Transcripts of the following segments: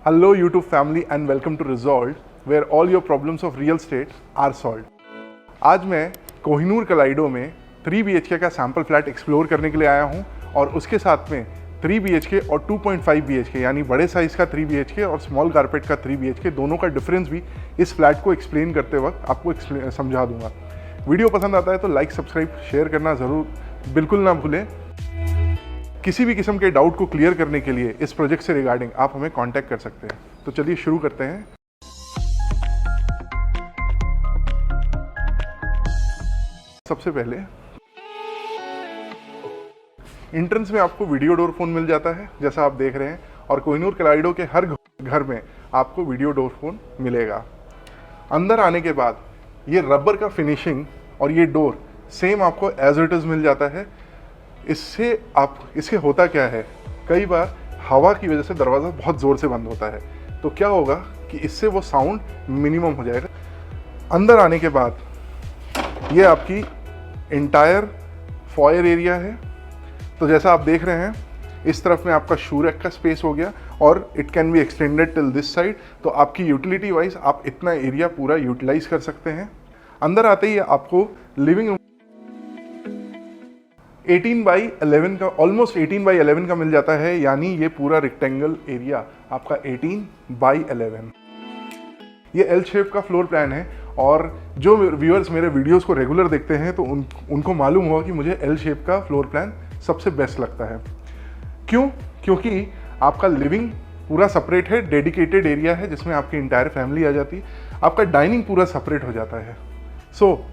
Hello YouTube family and welcome to Resolved, where all your problems of real estate are solved. आज मैं कोहिनूर कलाइडो में 3 BHK का sample flat explore करने के लिए आया हूँ और उसके साथ में 3 BHK और 2.5 BHK यानी बड़े साइज़ का 3 BHK और स्मॉल कारपेट का 3 BHK दोनों का डिफरेंस भी इस फ्लैट को एक्सप्लेन करते वक्त आपको समझा दूंगा। वीडियो पसंद आता है तो लाइक, सब्सक्राइब, शेयर करना ज़रूर बिल्कुल ना भूलें। किसी भी किस्म के डाउट को क्लियर करने के लिए इस प्रोजेक्ट से रिगार्डिंग आप हमें कांटेक्ट कर सकते हैं। तो चलिए शुरू करते हैं। सबसे पहले एंट्रेंस में आपको वीडियो डोर फोन मिल जाता है जैसा आप देख रहे हैं, और कोहिनूर कलाइडो के हर घर में आपको वीडियो डोर फोन मिलेगा। अंदर आने के बाद ये रबर का फिनिशिंग और ये डोर सेम आपको एज इट इज़ मिल जाता है। इससे होता क्या है, कई बार हवा की वजह से दरवाज़ा बहुत ज़ोर से बंद होता है, तो क्या होगा कि इससे वो साउंड मिनिमम हो जाएगा। अंदर आने के बाद ये आपकी इंटायर फॉयर एरिया है। तो जैसा आप देख रहे हैं, इस तरफ में आपका शू रैक का स्पेस हो गया और it can be extended till this side. तो आपकी यूटिलिटी वाइज आप इतना एरिया पूरा यूटिलाइज कर सकते हैं। अंदर आते ही आपको लिविंग रूम 18x11 का, ऑलमोस्ट 18x11 का मिल जाता है, यानी ये पूरा रेक्टेंगल एरिया आपका 18x11। ये एल शेप का फ्लोर प्लान है और जो व्यूअर्स मेरे वीडियोस को रेगुलर देखते हैं तो उनको मालूम होगा कि मुझे एल शेप का फ्लोर प्लान सबसे बेस्ट लगता है। क्यों? क्योंकि आपका लिविंग पूरा सेपरेट है, डेडिकेटेड एरिया है जिसमें आपकी इंटायर फैमिली आ जाती है। आपका डाइनिंग पूरा सेपरेट हो जाता है। So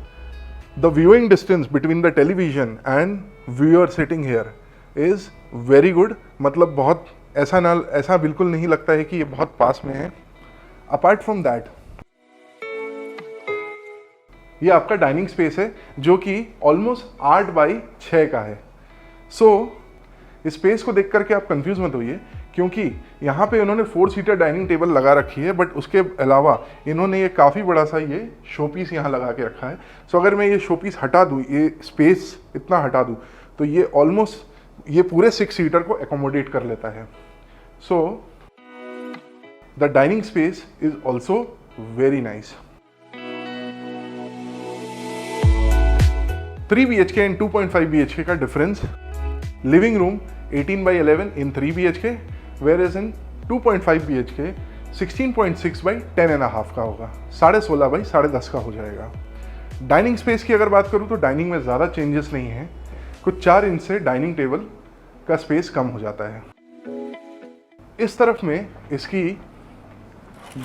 the viewing distance between the television and viewer sitting here is very good. मतलब बहुत ऐसा बिल्कुल नहीं लगता है कि ये बहुत पास में है। अपार्ट फ्रॉम दैट, ये आपका डाइनिंग स्पेस है जो कि ऑलमोस्ट 8x6 का है। इस स्पेस को देख करके आप कंफ्यूज मत होइए, क्योंकि यहाँ पे इन्होंने 4 सीटर डाइनिंग टेबल लगा रखी है, बट उसके अलावा इन्होंने ये काफ़ी बड़ा सा ये शोपीस यहाँ लगा के रखा है। अगर मैं ये शोपीस हटा दूँ, ये स्पेस इतना हटा दूँ, तो ये ऑलमोस्ट ये पूरे 6 सीटर को एकोमोडेट कर लेता है। The dining space is also very nice. 3 BHK and 2.5 BHK का difference, living room 18x11 in 3 BHK, whereas in 2.5 BHK 16.6x10.5 का होगा, 16.5x10.5 का हो जाएगा। डाइनिंग स्पेस की अगर बात करूँ तो डाइनिंग में ज़्यादा चेंजेस नहीं है, कुछ 4 इंच से डाइनिंग टेबल का स्पेस कम हो जाता है। इस तरफ में इसकी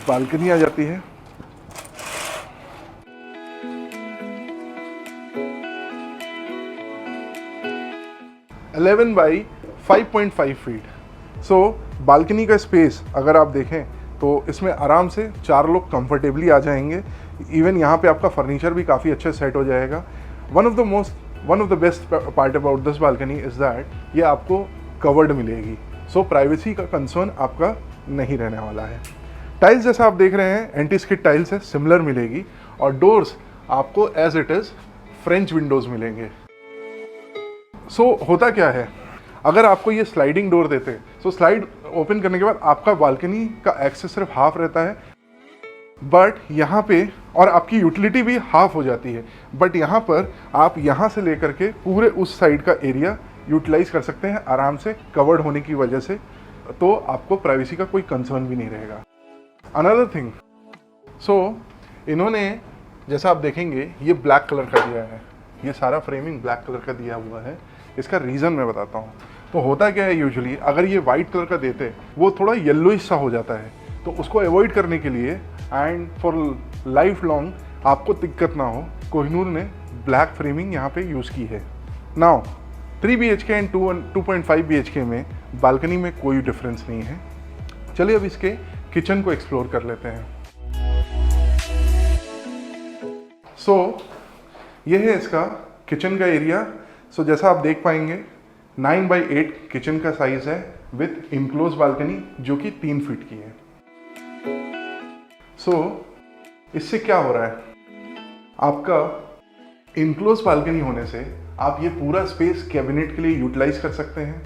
बालकनी आ जाती है। (11 by 5.5 फीट। बालकनी का स्पेस अगर आप देखें तो इसमें आराम से 4 लोग कंफर्टेबली आ जाएंगे। इवन यहाँ पे आपका फर्नीचर भी काफ़ी अच्छे सेट हो जाएगा। One of the best part about this balcony is that ये आपको कवर्ड मिलेगी। प्राइवेसी का कंसर्न आपका नहीं रहने वाला है। टाइल्स जैसा आप देख रहे हैं एंटी स्किड टाइल्स है, सिमिलर मिलेगी, और डोर्स आपको as it is French windows मिलेंगे। होता क्या है, अगर आपको ये स्लाइडिंग डोर देते हैं, स्लाइड ओपन करने के बाद आपका बालकनी का एक्सेस सिर्फ हाफ रहता है, बट यहाँ पे, और आपकी यूटिलिटी भी हाफ हो जाती है, बट यहाँ पर आप यहाँ से लेकर के पूरे उस साइड का एरिया यूटिलाइज कर सकते हैं आराम से, कवर्ड होने की वजह से। तो आपको प्राइवेसी का कोई कंसर्न भी नहीं रहेगा। अनदर थिंग, इन्होंने जैसा आप देखेंगे ये ब्लैक कलर का दिया है, ये सारा फ्रेमिंग ब्लैक कलर का दिया हुआ है। इसका रीज़न मैं बताता हूँ। तो होता क्या है, यूजुअली अगर ये वाइट कलर का देते वो थोड़ा येलोइश सा हो जाता है, तो उसको अवॉइड करने के लिए एंड फॉर लाइफ लॉन्ग आपको दिक्कत ना हो, कोहिनूर ने ब्लैक फ्रेमिंग यहाँ पे यूज़ की है। नाउ 3 BHK एंड 2.5 BHK में बालकनी में कोई डिफरेंस नहीं है। चलिए अब इसके किचन को एक्सप्लोर कर लेते हैं। ये है इसका किचन का एरिया। जैसा आप देख पाएंगे 9x8 किचन का साइज है विथ इनक्लोज बालकनी जो कि 3 फीट की है। इससे क्या हो रहा है, आपका इनक्लोज बालकनी होने से आप ये पूरा स्पेस कैबिनेट के लिए यूटिलाइज कर सकते हैं।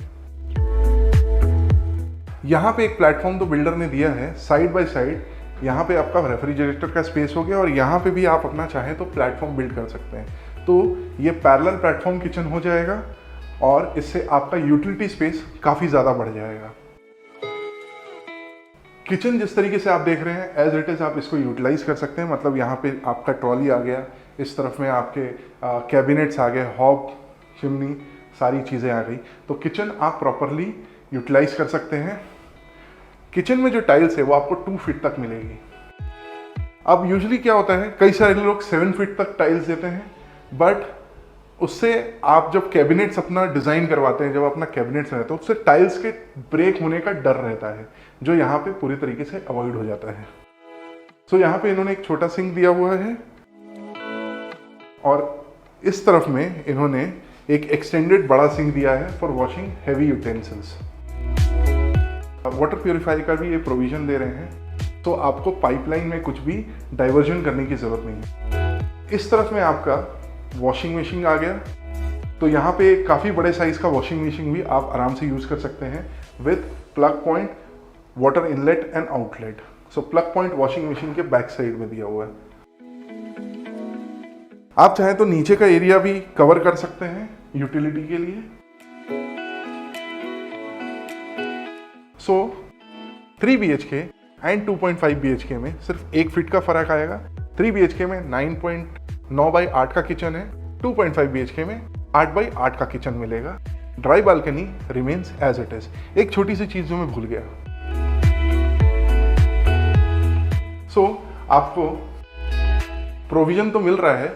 यहाँ पे एक प्लेटफॉर्म तो बिल्डर ने दिया है, साइड बाय साइड यहाँ पे आपका रेफ्रिजरेटर का स्पेस हो गया और यहाँ पे भी आप अपना चाहें तो प्लेटफॉर्म बिल्ड कर सकते हैं। तो ये पैरेलल प्लेटफॉर्म किचन हो जाएगा और इससे आपका यूटिलिटी स्पेस काफ़ी ज़्यादा बढ़ जाएगा। किचन जिस तरीके से आप देख रहे हैं एज इट इज़ आप इसको यूटिलाइज कर सकते हैं। मतलब यहाँ पे आपका ट्रॉली आ गया, इस तरफ में आपके कैबिनेट्स आ गए, हॉब, चिमनी, सारी चीज़ें आ गई। तो किचन आप प्रॉपरली यूटिलाइज कर सकते हैं। किचन में जो टाइल्स है वो आपको 2 फीट तक मिलेगी। अब यूजुअली क्या होता है, कई सारे लोग 7 फीट तक टाइल्स देते हैं, बट उससे आप जब कैबिनेट्स अपना डिज़ाइन करवाते हैं, जब अपना कैबिनेट्स रहता है, उससे टाइल्स के ब्रेक होने का डर रहता है, जो यहाँ पे पूरी तरीके से अवॉइड हो जाता है। सो यहाँ पे इन्होंने एक छोटा सिंक दिया हुआ है और इस तरफ में इन्होंने एक एक्सटेंडेड बड़ा सिंक दिया है for washing heavy utensils. Water purifier का भी ये प्रोविजन दे रहे हैं, तो आपको पाइपलाइन में कुछ भी डाइवर्जन करने की ज़रूरत नहीं है। इस तरफ में आपका वॉशिंग मशीन आ गया, तो यहाँ पे काफ़ी बड़े साइज़ का वॉशिंग मशीन भी आप आराम से यूज़ कर सकते हैं with plug point, water inlet and outlet. So plug point washing machine के बैक साइड में दिया हुआ है। आप चाहें तो नीचे का एरिया भी कवर कर सकते हैं यूटिलिटी के लिए। सो 3 BHK एंड 2.5 BHK में सिर्फ 1 फीट का फर्क आएगा। 3 BHK में 9.9 बाई 8 का किचन है, 2.5 BHK में 8 बाई 8 का किचन मिलेगा। Dry balcony remains as it is. एक छोटी सी चीज जो मैं भूल गया, आपको प्रोविजन तो मिल रहा है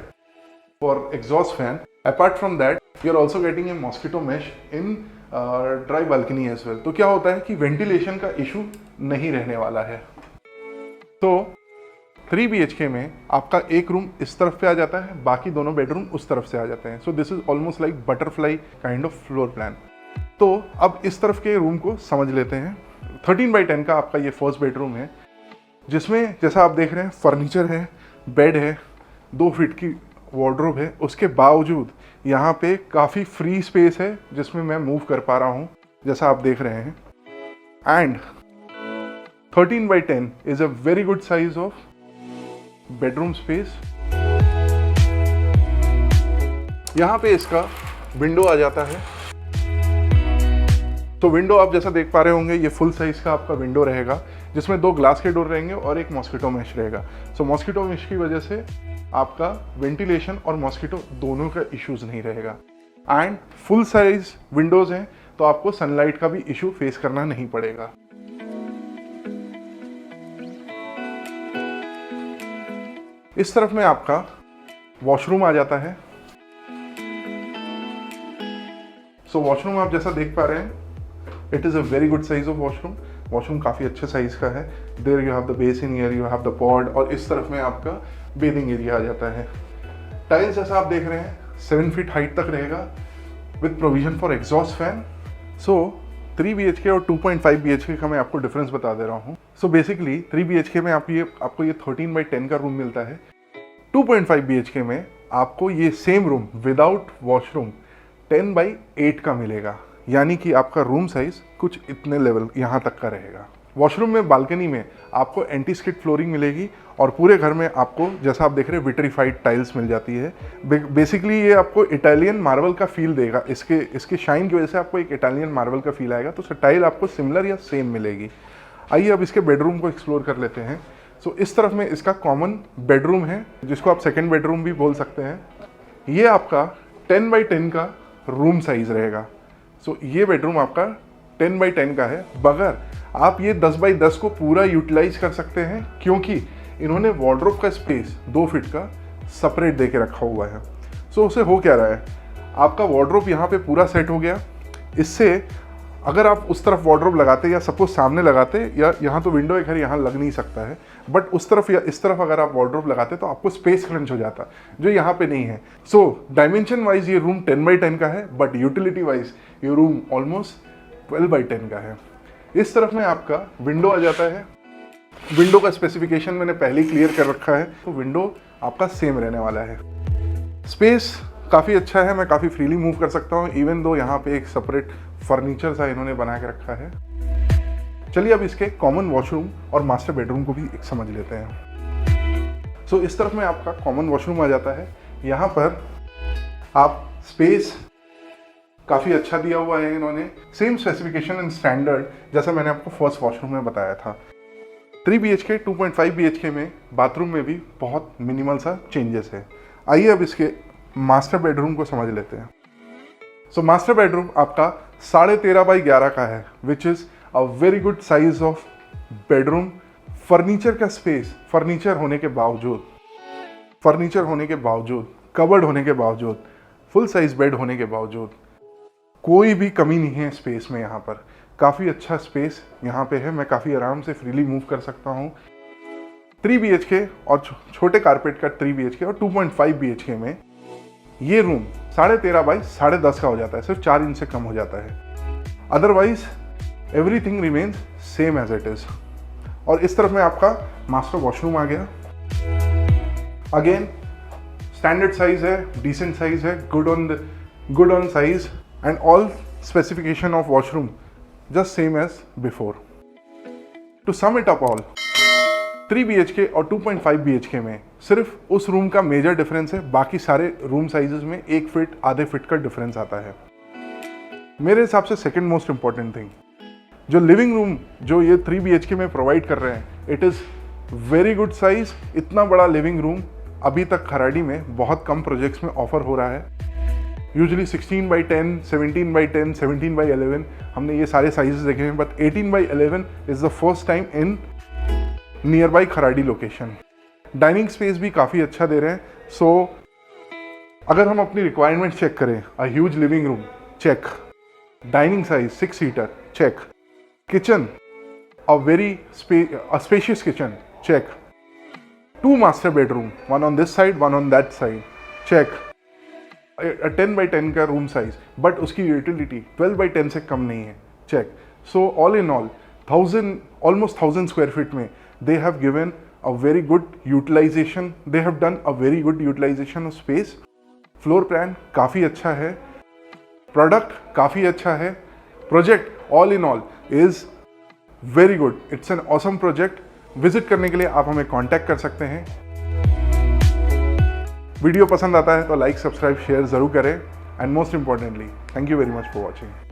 for exhaust fan. Apart from that you are also getting a mosquito mesh in dry balcony as well. तो क्या होता है कि वेंटिलेशन का इशू नहीं रहने वाला है। तो 3 BHK में आपका एक रूम इस तरफ पे आ जाता है, बाकी दोनों बेडरूम उस तरफ से आ जाते हैं। So this is almost like butterfly kind of floor plan. तो अब इस तरफ के रूम को समझ लेते हैं। 13 बाई 10 का आपका ये फर्स्ट बेडरूम है, जिसमें जैसा आप देख रहे हैं फर्नीचर है, बेड है, 2 फीट की वार्डरोब है। उसके बावजूद यहाँ पे काफ़ी फ्री स्पेस है जिसमें मैं मूव कर पा रहा हूँ, जैसा आप देख रहे हैं। And 13 by 10 is a very good size of bedroom space. यहाँ पे इसका विंडो आ जाता है। तो विंडो आप जैसा देख पा रहे होंगे, ये फुल साइज का आपका विंडो रहेगा, जिसमें 2 ग्लास के डोर रहेंगे और एक मॉस्किटो मैश रहेगा। सो मॉस्किटो मैश की वजह से आपका वेंटिलेशन और मॉस्किटो दोनों का इश्यूज नहीं रहेगा। एंड फुल साइज विंडोज हैं, तो आपको सनलाइट का भी इशू फेस करना नहीं पड़ेगा। इस तरफ में आपका वॉशरूम आ जाता है। सो वॉशरूम आप जैसा देख पा रहे हैं, it is a very good size of washroom. Washroom काफ़ी अच्छे साइज का है। There you have the basin, here you have the pod, और इस तरफ में आपका बेदिंग एरिया आ जाता है। टाइल्स जैसा आप देख रहे हैं 7 फीट हाइट तक रहेगा with provision for exhaust fan. So 3 BHK और 2.5 BHK का मैं आपको डिफरेंस बता दे रहा हूँ। सो बेसिकली 3 BHK में आपको ये 13 बाई 10 का रूम मिलता है। 2.5 BHK में आपको ये same room without washroom 10 by 8 का मिलेगा, यानी कि आपका रूम साइज कुछ इतने लेवल यहाँ तक का रहेगा। वॉशरूम में बालकनी में आपको एंटी स्किड फ्लोरिंग मिलेगी और पूरे घर में आपको जैसा आप देख रहे हैं विट्रीफाइड टाइल्स मिल जाती है। बेसिकली ये आपको इटालियन मार्बल का फील देगा। इसके शाइन की वजह से आपको एक इटालियन मार्बल का फील आएगा। तो टाइल आपको सिमिलर या सेम मिलेगी। आइए अब इसके बेडरूम को एक्सप्लोर कर लेते हैं। सो इस तरफ में इसका कॉमन बेडरूम है, जिसको आप सेकेंड बेडरूम भी बोल सकते हैं। ये आपका 10 बाई 10 का रूम साइज रहेगा। सो ये बेडरूम आपका 10 बाई 10 का है, मगर आप ये 10 बाई 10 को पूरा यूटिलाइज कर सकते हैं, क्योंकि इन्होंने वार्डरोब का स्पेस 2 फीट का सेपरेट दे के रखा हुआ है। सो उससे हो क्या रहा है, आपका वार्डरोब यहाँ पे पूरा सेट हो गया। इससे अगर आप उस तरफ वार्डरोब लगाते या सपोज सामने लगाते, या यहाँ तो विंडो है खैर यहाँ लग नहीं सकता है, बट उस तरफ या इस तरफ अगर आप वार्डरोब लगाते तो आपको स्पेस क्रंच हो जाता, जो यहाँ पे नहीं है। सो डायमेंशन वाइज ये रूम 10 बाई 10 का है, बट यूटिलिटी वाइज ये रूम ऑलमोस्ट 12 बाई 10 का है। इस तरफ में आपका विंडो आ जाता है। विंडो का स्पेसिफिकेशन मैंने पहले ही क्लियर कर रखा है, तो विंडो आपका सेम रहने वाला है। स्पेस काफ़ी अच्छा है, मैं काफ़ी फ्रीली मूव कर सकता हूँ, इवन दो यहाँ पे एक सेपरेट फर्नीचर सा इन्होंने बना के रखा है। चलिए अब इसके कॉमन वॉशरूम और मास्टर बेडरूम को भी एक समझ लेते हैं। सो इस तरफ में आपका कॉमन वॉशरूम आ जाता है। यहाँ पर आप स्पेस काफ़ी अच्छा दिया हुआ है इन्होंने, सेम स्पेसिफिकेशन एंड स्टैंडर्ड जैसा मैंने आपको फर्स्ट वॉशरूम में बताया था। 3 BHK 2.5 BHK में बाथरूम में भी बहुत मिनिमल सा चेंजेस है। आइए अब इसके मास्टर बेडरूम को समझ लेते हैं। सो मास्टर बेडरूम आपका 13.5 बाई 11 का है, which is a very good size of bedroom. Furniture का स्पेस, फर्नीचर होने के बावजूद, कबर्ड होने के बावजूद, फुल साइज बेड होने के बावजूद कोई भी कमी नहीं है स्पेस में। यहाँ पर काफ़ी अच्छा स्पेस यहाँ पे है, मैं काफ़ी आराम से फ्रीली मूव कर सकता हूँ। 3 BHK और छोटे कारपेट का 3 BHK और 2.5 BHK में ये रूम 13.5 बाई 10.5 का हो जाता है, सिर्फ 4 इंच से कम हो जाता है। Otherwise everything remains same as it is. और इस तरफ में आपका मास्टर वॉशरूम आ गया। अगेन स्टैंडर्ड साइज है, डिसेंट साइज है, good on size and all specification of washroom just same as before. To sum it up all, 3 BHK और 2.5 BHK में सिर्फ उस रूम का मेजर डिफरेंस है, बाकी सारे रूम साइजेस में 1 फीट आधे फीट का डिफरेंस आता है। मेरे हिसाब से सेकंड मोस्ट इंपॉर्टेंट थिंग, जो लिविंग रूम जो ये 3 BHK में प्रोवाइड कर रहे हैं, it is very good size. इतना बड़ा लिविंग रूम अभी तक खराड़ी में बहुत कम प्रोजेक्ट्स में ऑफर हो रहा है। यूजुअली 16 बाई 10, 17 बाई 10, 17 बाई 11 हमने ये सारे साइजेस देखे हैं, but 18 by 11 is the first time in near by Kharadi location. Dining space भी काफ़ी अच्छा दे रहे हैं। सो अगर हम अपनी रिक्वायरमेंट चेक करें, a huge living room check, dining size 6 seater check, kitchen a very spacious kitchen check, 2 master bedroom, 1 on this side 1 on that side check, 10 by 10 का रूम साइज, बट उसकी यूटिलिटी 12 बाई 10 से कम नहीं है check. So all in all almost 1000 square feet में they have given a very good utilization, they have done a very good utilization of space. Floor plan काफ़ी अच्छा है, product काफ़ी अच्छा है, project all in all is very good. It's an awesome project. Visit करने के लिए आप हमें कांटेक्ट कर सकते हैं। वीडियो पसंद आता है तो लाइक, सब्सक्राइब, शेयर ज़रूर करें and most importantly thank you very much for watching.